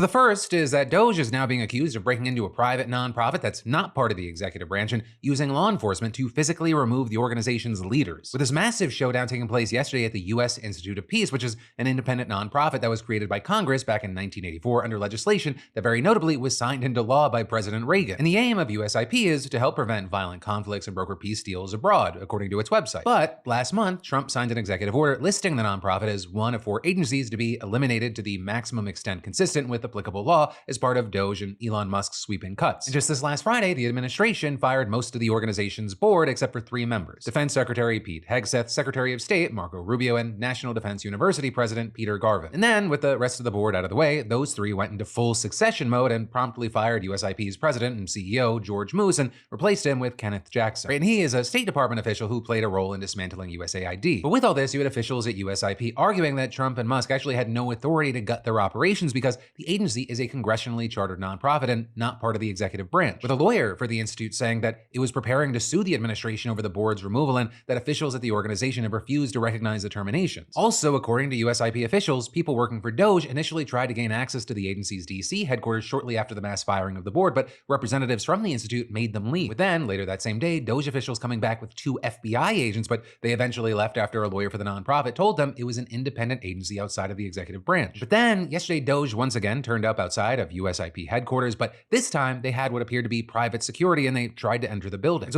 The first is that Doge is now being accused of breaking into a private nonprofit that's not part of the executive branch and using law enforcement to physically remove the organization's leaders. With this massive showdown taking place yesterday at the U.S. Institute of Peace, which is an independent nonprofit that was created by Congress back in 1984 under legislation that very notably was signed into law by President Reagan. And the aim of USIP is to help prevent violent conflicts and broker peace deals abroad, according to its website. But last month, Trump signed an executive order listing the nonprofit as one of 4 agencies to be eliminated to the maximum extent consistent with applicable law as part of Doge and Elon Musk's sweeping cuts. And just this last Friday, the administration fired most of the organization's board except for 3 members: Defense Secretary Pete Hegseth, Secretary of State Marco Rubio, and National Defense University President Peter Garvin. And then, with the rest of the board out of the way, those 3 went into full succession mode and promptly fired USIP's president and CEO George Moose and replaced him with Kenneth Jackson. And he is a State Department official who played a role in dismantling USAID. But with all this, you had officials at USIP arguing that Trump and Musk actually had no authority to gut their operations because the agency is a congressionally chartered nonprofit and not part of the executive branch, with a lawyer for the institute saying that it was preparing to sue the administration over the board's removal and that officials at the organization have refused to recognize the terminations. Also, according to USIP officials, people working for Doge initially tried to gain access to the agency's DC headquarters shortly after the mass firing of the board, but representatives from the institute made them leave. With then, later that same day, Doge officials coming back with 2 FBI agents, but they eventually left after a lawyer for the nonprofit told them it was an independent agency outside of the executive branch. But then, yesterday, Doge once again turned up outside of USIP headquarters, but this time they had what appeared to be private security and they tried to enter the building. So